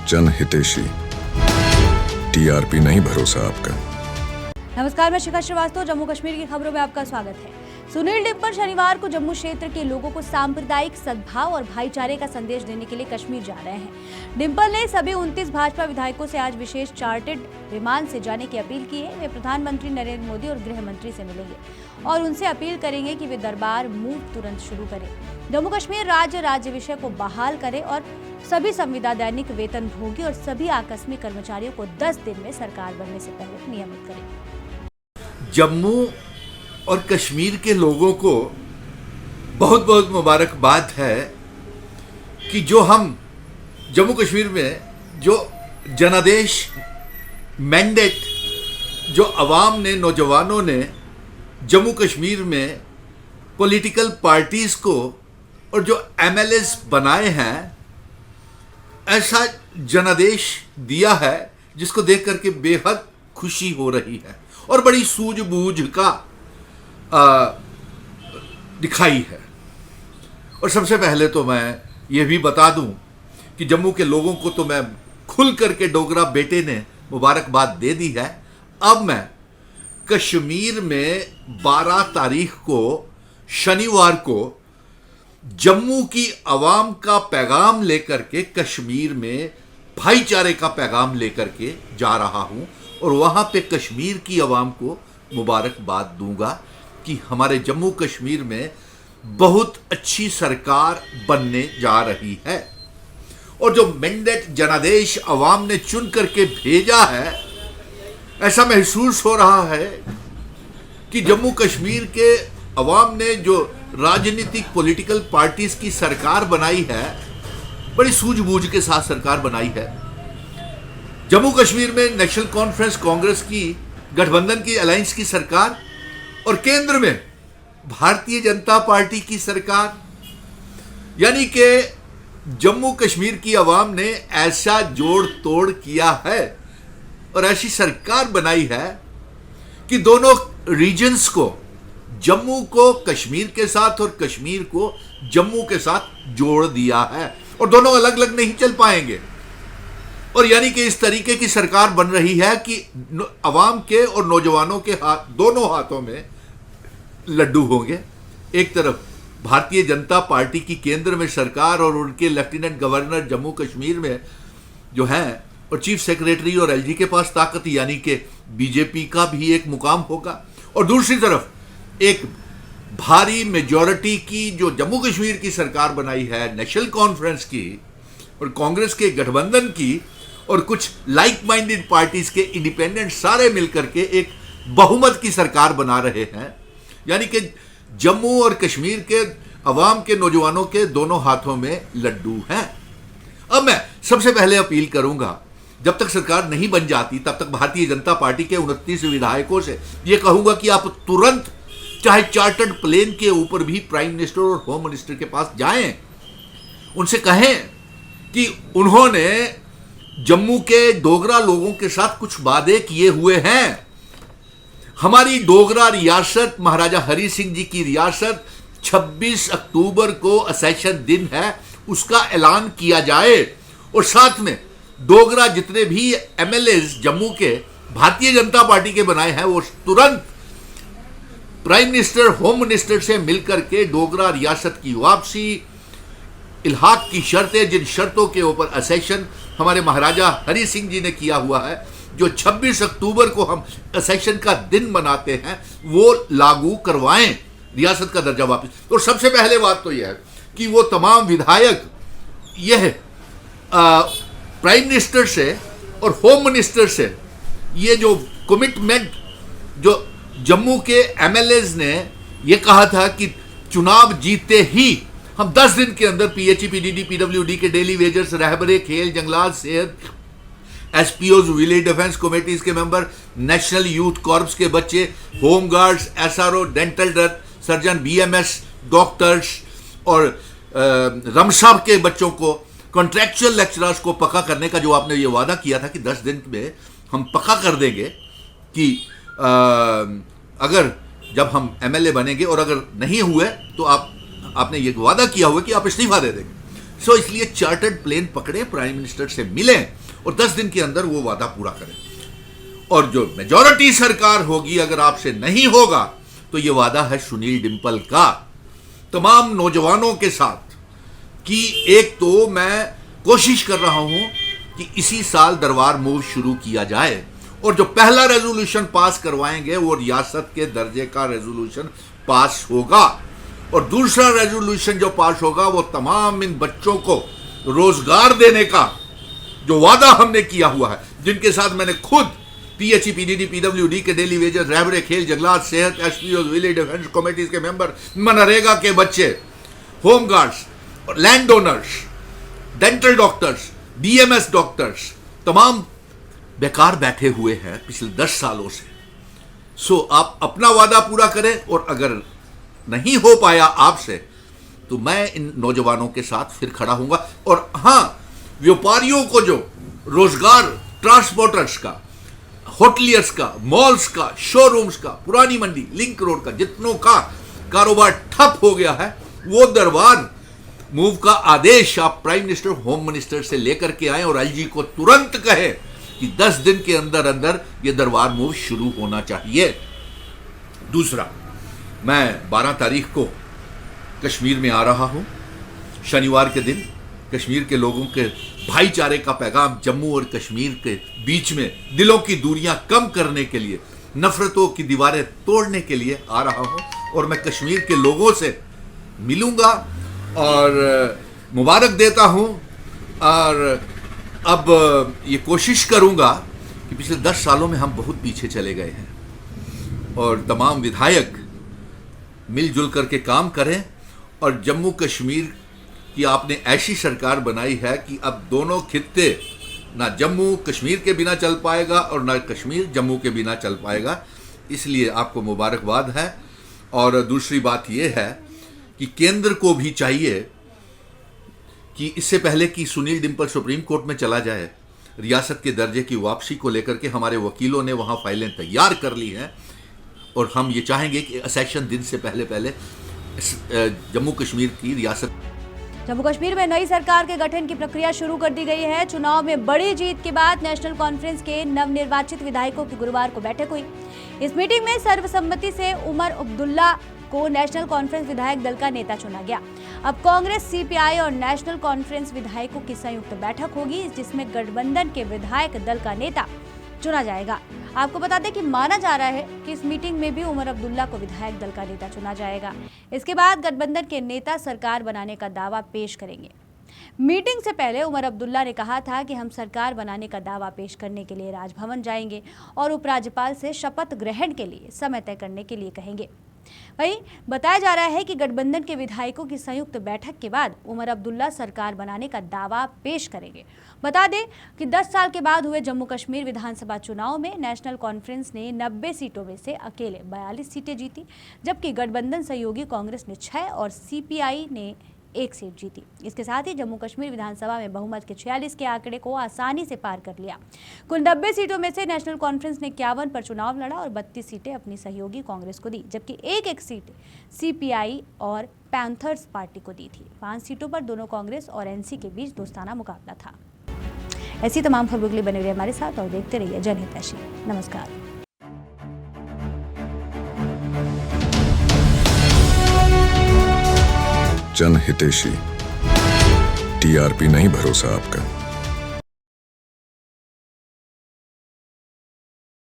जन हितेशी, टीआरपी नहीं भरोसा आपका। नमस्कार, मैं शिखा श्रीवास्तव। जम्मू कश्मीर की खबरों में आपका स्वागत है। सुनील डिम्पल शनिवार को जम्मू क्षेत्र के लोगों को सांप्रदायिक सद्भाव और भाईचारे का संदेश देने के लिए कश्मीर जा रहे हैं। डिम्पल ने सभी 29 भाजपा विधायकों से आज विशेष चार्टर्ड विमान से जाने की अपील की है। वे प्रधानमंत्री नरेंद्र मोदी और गृह मंत्री से मिलेंगे और उनसे अपील करेंगे कि वे दरबार मूव तुरंत शुरू करें, जम्मू कश्मीर राज्य विषय को बहाल करें और सभी संविदादैनिक वेतनभोगी और सभी आकस्मिक कर्मचारियों को 10 दिन में सरकार बनने से पहले नियमित करें। जम्मू और कश्मीर के लोगों को बहुत बहुत मुबारकबाद है कि जो हम जम्मू कश्मीर में जो जनादेश मैंडेट जो अवाम ने, नौजवानों ने जम्मू कश्मीर में पॉलिटिकल पार्टीज को और जो एमएलएस बनाए हैं, ऐसा जनादेश दिया है जिसको देख करके बेहद खुशी हो रही है और बड़ी सूझबूझ का दिखाई है। और सबसे पहले तो मैं ये भी बता दूं कि जम्मू के लोगों को तो मैं खुल करके डोगरा बेटे ने मुबारकबाद दे दी है। अब मैं कश्मीर में 12 तारीख को शनिवार को जम्मू की आवाम का पैगाम लेकर के कश्मीर में भाईचारे का पैगाम लेकर के जा रहा हूं और वहां पे कश्मीर की आवाम को मुबारकबाद दूंगा कि हमारे जम्मू कश्मीर में बहुत अच्छी सरकार बनने जा रही है। और जो मैंडेट जनादेश अवाम ने चुन करके भेजा है, ऐसा महसूस हो रहा है कि जम्मू कश्मीर के अवाम ने जो राजनीतिक पॉलिटिकल पार्टीज की सरकार बनाई है, बड़ी सूझबूझ के साथ सरकार बनाई है। जम्मू कश्मीर में नेशनल कॉन्फ्रेंस कांग्रेस की गठबंधन की अलायंस की सरकार और केंद्र में भारतीय जनता पार्टी की सरकार, यानी कि जम्मू कश्मीर की आवाम ने ऐसा जोड़ तोड़ किया है और ऐसी सरकार बनाई है कि दोनों रीजन्स को, जम्मू को कश्मीर के साथ और कश्मीर को जम्मू के साथ जोड़ दिया है और दोनों अलग अलग नहीं चल पाएंगे। और यानी कि इस तरीके की सरकार बन रही है कि अवाम के और नौजवानों के दोनों हाथों में लड्डू होंगे। एक तरफ भारतीय जनता पार्टी की केंद्र में सरकार और उनके लेफ्टिनेंट गवर्नर जम्मू कश्मीर में जो हैं और चीफ सेक्रेटरी और एलजी के पास ताकत, यानी कि बीजेपी का भी एक मुकाम होगा। और दूसरी तरफ एक भारी मेजॉरिटी की जो जम्मू कश्मीर की सरकार बनाई है, नेशनल कॉन्फ्रेंस की और कांग्रेस के गठबंधन की और कुछ लाइक माइंडेड पार्टीज के इंडिपेंडेंट, सारे मिलकर के एक बहुमत की सरकार बना रहे हैं। यानी कि जम्मू और कश्मीर के अवाम के, नौजवानों के दोनों हाथों में लड्डू हैं। अब मैं सबसे पहले अपील करूंगा, जब तक सरकार नहीं बन जाती तब तक भारतीय जनता पार्टी के 29 विधायकों से यह कहूंगा कि आप तुरंत चाहे चार्टर्ड प्लेन के ऊपर भी प्राइम मिनिस्टर और होम मिनिस्टर के पास जाएं, उनसे कहें कि उन्होंने जम्मू के डोगरा लोगों के साथ कुछ वादे किए हुए हैं। हमारी डोगरा रियासत, महाराजा हरि सिंह जी की रियासत, 26 अक्टूबर को असेशन दिन है, उसका ऐलान किया जाए और साथ में डोगरा जितने भी एमएलएस जम्मू के भारतीय जनता पार्टी के बनाए हैं, वो तुरंत प्राइम मिनिस्टर, होम मिनिस्टर से मिलकर के डोगरा रियासत की वापसी, इल्हाक की शर्तें, जिन शर्तों के ऊपर असेशन हमारे महाराजा हरि सिंह जी ने किया हुआ है, जो 26 अक्टूबर को हम असेशन का दिन मनाते हैं, वो लागू करवाएं, रियासत का दर्जा वापस। तो सबसे पहले बात तो यह है कि वो तमाम विधायक यह प्राइम मिनिस्टर से और होम मिनिस्टर से ये जो कमिटमेंट जो जम्मू के एमएलएज ने ये कहा था कि चुनाव जीते ही हम 10 दिन के अंदर पीएचई, पीडीडी, पीडब्ल्यूडी के डेली वेजर्स, रहबरे, खेल, जंगलात, सेहत, एसपीओज, विलेज डिफेंस कमेटीज के मेंबर, नेशनल यूथ कॉर्प्स के बच्चे, home guards, SRO, dental surgeon, BMS, doctors और रमसा के बच्चों को, कॉन्ट्रैक्चुअल लेक्चरर्स को पक्का करने का जो आपने ये वादा किया था कि 10 दिन में हम पक्का कर देंगे कि अगर जब हम एमएलए बनेंगे और अगर नहीं हुए तो आपने ये वादा किया हुआ कि आप इस्तीफा दे देंगे। सो इसलिए चार्टर्ड प्लेन पकड़े, प्राइम मिनिस्टर से मिलें और 10 दिन के अंदर वो वादा पूरा करें। और जो मेजॉरिटी सरकार होगी, अगर आपसे नहीं होगा तो ये वादा है सुनील डिम्पल का तमाम नौजवानों के साथ कि एक तो मैं कोशिश कर रहा हूं कि इसी साल दरबार मूव शुरू किया जाए और जो पहला रेजोल्यूशन पास करवाएंगे वो रियासत के दर्जे का रेजोल्यूशन पास होगा और दूसरा रेजोल्यूशन जो पास होगा वो तमाम इन बच्चों को रोजगार देने का जो वादा हमने किया हुआ है, जिनके साथ मैंने खुद पीएचई, पीडीडी, पीडब्ल्यूडी के डेली वेजेस, रहबरे, खेल, जंगलात, सेहत, एसपीओ, विलेज डिफेंस कमेटीज के मेंबर, मनरेगा के बच्चे, home guards, land owners, dental doctors, BMS doctors तमाम बेकार बैठे हुए हैं पिछले 10 सालों से। सो आप अपना वादा पूरा करें और अगर नहीं हो पाया आपसे तो मैं इन नौजवानों के साथ फिर खड़ा हूंगा। और हां, व्यापारियों को जो रोजगार, ट्रांसपोर्टर्स का, होटलियर्स का, मॉल्स का, शोरूम्स का, पुरानी मंडी, लिंक रोड का, जितनों का कारोबार ठप हो गया है, वो दरबार मूव का आदेश आप प्राइम मिनिस्टर, होम मिनिस्टर से लेकर के आए और एलजी को तुरंत कहे कि 10 दिन के अंदर अंदर ये दरबार मूव शुरू होना चाहिए। दूसरा, मैं 12 तारीख को कश्मीर में आ रहा हूं। शनिवार के दिन कश्मीर के लोगों के भाईचारे का पैगाम, जम्मू और कश्मीर के बीच में दिलों की दूरियां कम करने के लिए, नफरतों की दीवारें तोड़ने के लिए आ रहा हूं और मैं कश्मीर के लोगों से मिलूंगा और मुबारक देता हूं। और अब ये कोशिश करूंगा कि पिछले 10 सालों में हम बहुत पीछे चले गए हैं और तमाम विधायक मिलजुल करके काम करें और जम्मू कश्मीर की आपने ऐसी सरकार बनाई है कि अब दोनों खित्ते, ना जम्मू कश्मीर के बिना चल पाएगा और ना कश्मीर जम्मू के बिना चल पाएगा। इसलिए आपको मुबारकबाद है। और दूसरी बात यह है कि केंद्र को भी चाहिए कि इससे पहले कि सुनील डिम्पल सुप्रीम कोर्ट में चला जाए, रियासत के दर्जे की वापसी को लेकर के हमारे वकीलों ने वहाँ फाइलें तैयार कर ली हैं और हम ये चाहेंगे कि सेशन दिन से पहले जम्मू कश्मीर की रियासत। जम्मू कश्मीर में नई सरकार के गठन की प्रक्रिया शुरू कर दी गई है। चुनाव में बड़ी जीत के बाद नेशनल कॉन्फ्रेंस के नवनिर्वाचित विधायकों की गुरुवार को बैठक हुई। इस मीटिंग में सर्वसम्मति से उमर अब्दुल्ला को नेशनल कॉन्फ्रेंस विधायक दल का नेता चुना गया। अब कांग्रेस, सीपीआई और नेशनल कॉन्फ्रेंस विधायकों की संयुक्त बैठक होगी, जिसमें गठबंधन के विधायक दल का नेता चुना जाएगा। आपको बता दें कि माना जा रहा है कि इस मीटिंग में भी उमर अब्दुल्ला को विधायक दल का नेता चुना जाएगा। इसके बाद गठबंधन के नेता सरकार बनाने का दावा पेश करेंगे। मीटिंग से पहले उमर अब्दुल्ला ने कहा था कि हम सरकार बनाने का दावा पेश करने के लिए राजभवन जाएंगे और उपराज्यपाल से शपथ ग्रहण के लिए समय तय करने के लिए कहेंगे। वहीं बताया जा रहा है कि गठबंधन के विधायकों की संयुक्त बैठक के बाद उमर अब्दुल्ला सरकार बनाने का दावा पेश करेंगे। बता दें कि 10 साल के बाद हुए जम्मू कश्मीर विधानसभा चुनाव में नेशनल कॉन्फ्रेंस ने 90 सीटों में से अकेले 42 सीटें जीती, जबकि गठबंधन सहयोगी कांग्रेस ने 6 और सीपीआई ने 1 सीट जीती। इसके साथ ही जम्मू कश्मीर विधानसभा में बहुमत के 46 के आंकड़े को आसानी से पार कर लिया। कुल 90 सीटों में से नेशनल कॉन्फ्रेंस ने 51 पर चुनाव लड़ा और 32 सीटें अपनी सहयोगी कांग्रेस को दी, जबकि एक सीट सीपीआई और पैंथर्स पार्टी को दी थी। 5 सीटों पर दोनों कांग्रेस और एनसी के बीच दोस्ताना मुकाबला था। ऐसी तमाम खबरों के लिए बने रहिए हमारे साथ और देखते रहिए जनहितैषी। नमस्कार। जनहितैषी, टीआरपी नहीं भरोसा आपका।